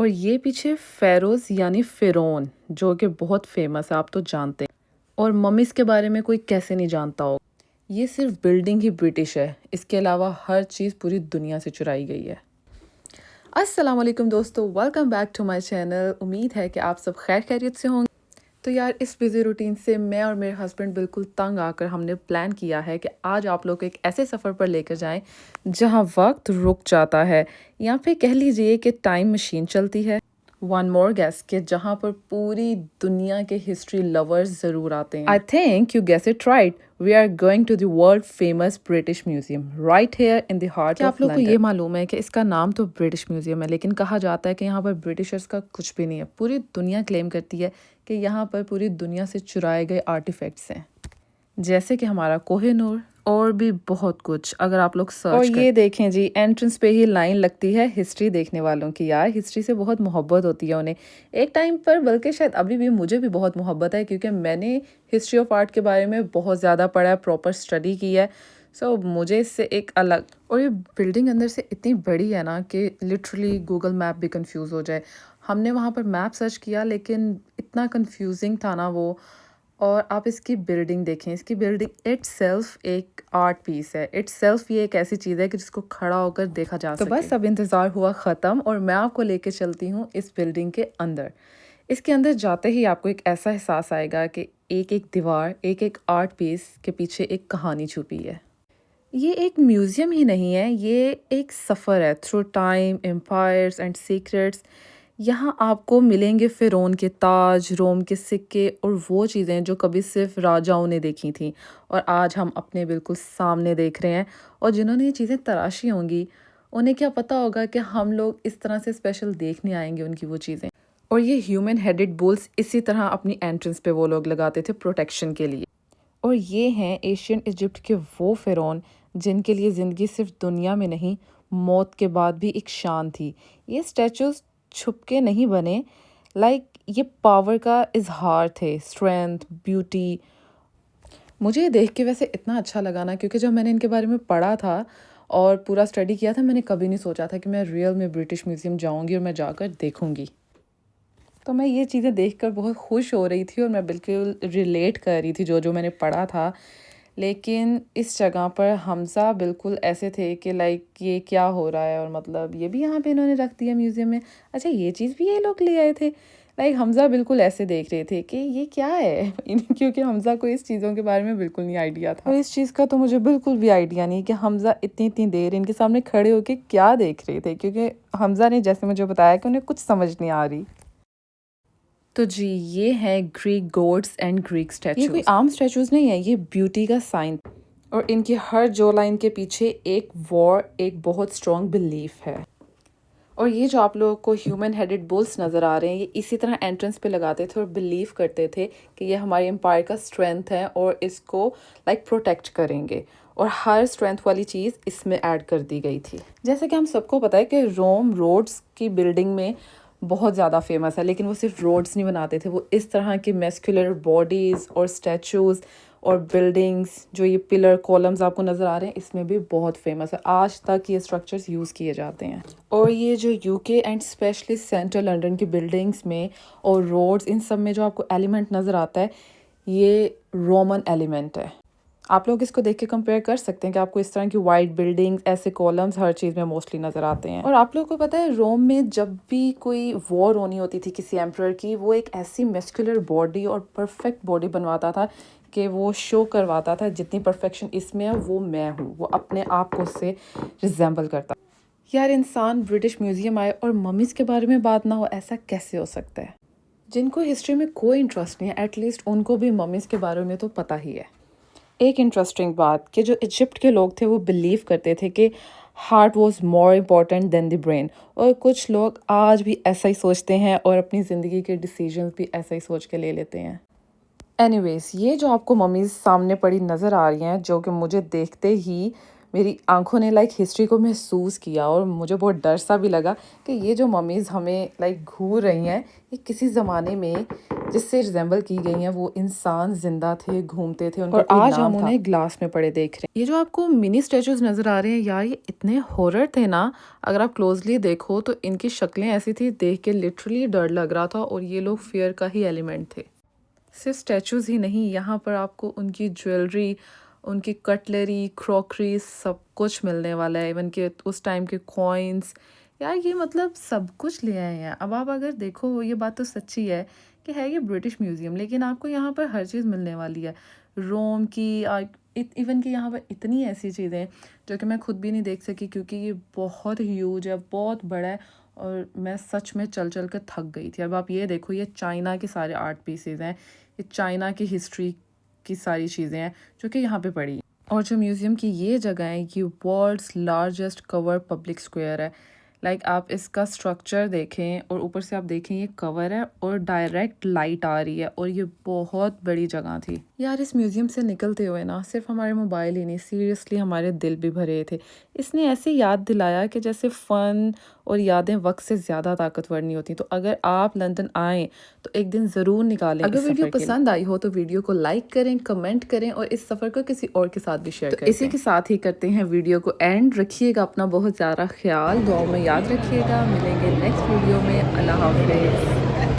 और ये पीछे फ़ेरोज़ यानी फ़िरौन जो कि बहुत फ़ेमस है, आप तो जानते हैं। और मम्मीज़ के बारे में कोई कैसे नहीं जानता होगा। ये सिर्फ़ बिल्डिंग ही ब्रिटिश है, इसके अलावा हर चीज़ पूरी दुनिया से चुराई गई है। अस्सलाम वालेकुम दोस्तों, welcome back to my channel. उम्मीद है कि आप सब खैर खैरियत से होंगे। तो यार इस बिज़ी रूटीन से मैं और मेरे हस्बैंड बिल्कुल तंग आकर हमने प्लान किया है कि आज आप लोग को एक ऐसे सफ़र पर लेकर जाएं जहां वक्त रुक जाता है, या फिर कह लीजिए कि टाइम मशीन चलती है। वन मोर गेस के जहां पर पूरी दुनिया के हिस्ट्री लवर्स ज़रूर आते हैं। I think you guess it right, we are going to the world famous British Museum right here in the heart of London. आप लोग को ये मालूम है कि इसका नाम तो ब्रिटिश म्यूजियम है, लेकिन कहा जाता है कि यहाँ पर ब्रिटिशर्स का कुछ भी नहीं है। पूरी दुनिया क्लेम करती है कि यहाँ पर पूरी दुनिया से चुराए गए आर्टिफैक्ट्स हैं, जैसे कि हमारा कोहिनूर और भी बहुत कुछ, अगर आप लोग सर्च और ये देखें जी, एंट्रेंस पे ही लाइन लगती है हिस्ट्री देखने वालों की। यार हिस्ट्री से बहुत मोहब्बत होती है उन्हें एक टाइम पर, बल्कि शायद अभी भी मुझे भी बहुत मोहब्बत है, क्योंकि मैंने हिस्ट्री ऑफ आर्ट के बारे में बहुत ज़्यादा पढ़ा है, प्रॉपर स्टडी की है। सो मुझे इससे एक अलग, और ये बिल्डिंग अंदर से इतनी बड़ी है ना कि लिटरली गूगल मैप भी कंफ्यूज हो जाए। हमने वहाँ पर मैप सर्च किया लेकिन इतना कंफ्यूजिंग था ना वो। और आप इसकी बिल्डिंग देखें, इसकी बिल्डिंग इटसेल्फ एक आर्ट पीस है। इटसेल्फ ये एक ऐसी चीज़ है कि जिसको खड़ा होकर देखा जा सके। तो बस अब इंतज़ार हुआ ख़त्म और मैं आपको लेके चलती हूँ इस बिल्डिंग के अंदर। इसके अंदर जाते ही आपको एक ऐसा एहसास आएगा कि एक एक दीवार, एक एक आर्ट पीस के पीछे एक कहानी छुपी है। ये एक म्यूज़ियम ही नहीं है, ये एक सफ़र है through time, empires and secrets. यहाँ आपको मिलेंगे फ़िरौन के ताज, रोम के सिक्के और वो चीज़ें जो कभी सिर्फ राजाओं ने देखी थीं और आज हम अपने बिल्कुल सामने देख रहे हैं। और जिन्होंने ये चीज़ें तराशी होंगी, उन्हें क्या पता होगा कि हम लोग इस तरह से स्पेशल देखने आएंगे उनकी वो चीज़ें। और ये ह्यूमन हेडेड बुल्स इसी तरह अपनी एंट्रेंस पे वो लोग लगाते थे प्रोटेक्शन के लिए। और ये हैं एशियन इजिप्ट के वो फ़िरौन जिनके लिए ज़िंदगी सिर्फ दुनिया में नहीं, मौत के बाद भी एक शान थी। ये स्टैचूज़ छुप के नहीं बने, ये पावर का इजहार थे, स्ट्रेंथ, ब्यूटी। मुझे ये देख के वैसे इतना अच्छा लगा ना, क्योंकि जब मैंने इनके बारे में पढ़ा था और पूरा स्टडी किया था, मैंने कभी नहीं सोचा था कि मैं रियल में ब्रिटिश म्यूज़ियम जाऊँगी और मैं जाकर देखूँगी। तो मैं ये चीज़ें देखकर बहुत खुश हो रही थी और मैं बिल्कुल रिलेट कर रही थी जो जो मैंने पढ़ा था। लेकिन इस जगह पर हमज़ा बिल्कुल ऐसे थे कि ये क्या हो रहा है, और मतलब ये भी यहाँ पे इन्होंने रख दिया म्यूज़ियम में। अच्छा ये चीज़ भी ये लोग ले आए थे। हमज़ा बिल्कुल ऐसे देख रहे थे कि ये क्या है क्योंकि हमज़ा को इस चीज़ों के बारे में बिल्कुल नहीं आइडिया था। और इस चीज़ का तो मुझे बिल्कुल भी आइडिया नहीं कि हमज़ा इतनी इतनी देर इनके सामने खड़े होके क्या देख रहे थे, क्योंकि हमज़ा ने जैसे मुझे बताया कि उन्हें कुछ समझ नहीं आ रही। तो जी ये है Greek gods and Greek statues. ये कोई आम स्टैचूज नहीं है, ये ब्यूटी का साइन। और इनकी हर जो लाइन के पीछे एक एक बहुत स्ट्रॉन्ग बिलीफ है। और ये जो आप लोगों को ह्यूमन हेडेड बुल्स नज़र आ रहे हैं, ये इसी तरह एंट्रेंस पे लगाते थे और बिलीव करते थे कि ये हमारे एम्पायर का स्ट्रेंथ है और इसको प्रोटेक्ट करेंगे। और हर स्ट्रेंथ वाली चीज़ इसमें ऐड कर दी गई थी। जैसे कि हम सबको पता है कि रोम रोड्स की बिल्डिंग में बहुत ज़्यादा फेमस है, लेकिन वो सिर्फ रोड्स नहीं बनाते थे, वो इस तरह की मस्कुलर बॉडीज़ और स्टैचूज़ और बिल्डिंग्स, जो ये पिलर कॉलम्स आपको नज़र आ रहे हैं, इसमें भी बहुत फेमस है। आज तक ये स्ट्रक्चर्स यूज़ किए जाते हैं। और ये जो UK and specially central London की बिल्डिंग्स में और रोड्स, इन सब में जो आपको एलिमेंट नज़र आता है, ये रोमन एलिमेंट है। आप लोग इसको देख के कंपेयर कर सकते हैं कि आपको इस तरह की वाइट बिल्डिंग्स, ऐसे कॉलम्स हर चीज़ में मोस्टली नज़र आते हैं। और आप लोगों को पता है रोम में जब भी कोई वॉर होनी होती थी किसी एम्परर की, वो एक ऐसी मस्कुलर बॉडी और परफेक्ट बॉडी बनवाता था कि वो शो करवाता था जितनी परफेक्शन इसमें है वो मैं हूँ, वो अपने आप को उससे रिजेंबल करता। यार इंसान ब्रिटिश म्यूज़ियम आए और मम्मीज़ के बारे में बात ना हो, ऐसा कैसे हो सकता है? जिनको हिस्ट्री में कोई इंटरेस्ट नहीं है, एटलीस्ट उनको भी मम्मीज़ के बारे में तो पता ही है। एक इंटरेस्टिंग बात कि जो इजिप्ट के लोग थे वो बिलीव करते थे कि heart was more important than the brain. और कुछ लोग आज भी ऐसा ही सोचते हैं और अपनी ज़िंदगी के डिसीजंस भी ऐसा ही सोच के ले लेते हैं। एनीवेज, ये जो आपको मम्मीज़ सामने पड़ी नज़र आ रही हैं, जो कि मुझे देखते ही मेरी आंखों ने हिस्ट्री को महसूस किया और मुझे बहुत डर सा भी लगा कि ये जो मम्मीज़ हमें घूर रही हैं, ये किसी ज़माने में जिससे रिजेंबल की गई हैं वो इंसान जिंदा थे, घूमते थे, उनका और आज हम उन्हें ग्लास में पड़े देख रहे हैं। ये जो आपको मिनी स्टेचूज नजर आ रहे हैं यार, ये इतने हॉरर थे ना, अगर आप क्लोजली देखो तो इनकी शक्लें ऐसी थी, देख के लिटरली डर लग रहा था, और ये लोग फियर का ही एलिमेंट थे। सिर्फ स्टैचूज ही नहीं, यहाँ पर आपको उनकी ज्वेलरी, उनकी कटलरी, क्रॉकरी सब कुछ मिलने वाला है, इवन के उस टाइम के कॉइन्स। यार ये मतलब सब कुछ ले आए हैं। अब आप अगर देखो, ये बात तो सच्ची है कि है ये ब्रिटिश म्यूज़ियम, लेकिन आपको यहाँ पर हर चीज़ मिलने वाली है। रोम की इवन कि यहाँ पर इतनी ऐसी चीज़ें जो कि मैं खुद भी नहीं देख सकी, क्योंकि ये बहुत ह्यूज है, बहुत बड़ा है, और मैं सच में चल चल कर थक गई थी। अब आप ये देखो, ये चाइना के सारे आर्ट पीसेज हैं, ये चाइना की हिस्ट्री की सारी चीज़ें हैं जो कि यहाँ पे पड़ी हैं। और जो म्यूज़ियम की ये जगह है, ये world's largest cover public square है। लाइक आप इसका स्ट्रक्चर देखें और ऊपर से आप देखें, ये कवर है और डायरेक्ट लाइट आ रही है, और ये बहुत बड़ी जगह थी यार। इस म्यूज़ियम से निकलते हुए ना सिर्फ हमारे मोबाइल ही नहीं, सीरियसली हमारे दिल भी भरे थे। इसने ऐसे याद दिलाया कि जैसे फ़न और यादें वक्त से ज़्यादा ताकतवर नहीं होती। तो अगर आप लंदन आएँ तो एक दिन ज़रूर निकालें। अगर वीडियो पसंद आई हो तो वीडियो को लाइक करें, कमेंट करें, और इस सफ़र को किसी और के साथ भी शेयर करें। इसी के साथ ही करते हैं वीडियो को एंड। रखिएगा अपना बहुत ज़्यादा ख्याल, दुआओं में याद रखिएगा। मिलेंगे नेक्स्ट वीडियो में। अल्लाह हाफ़िज़।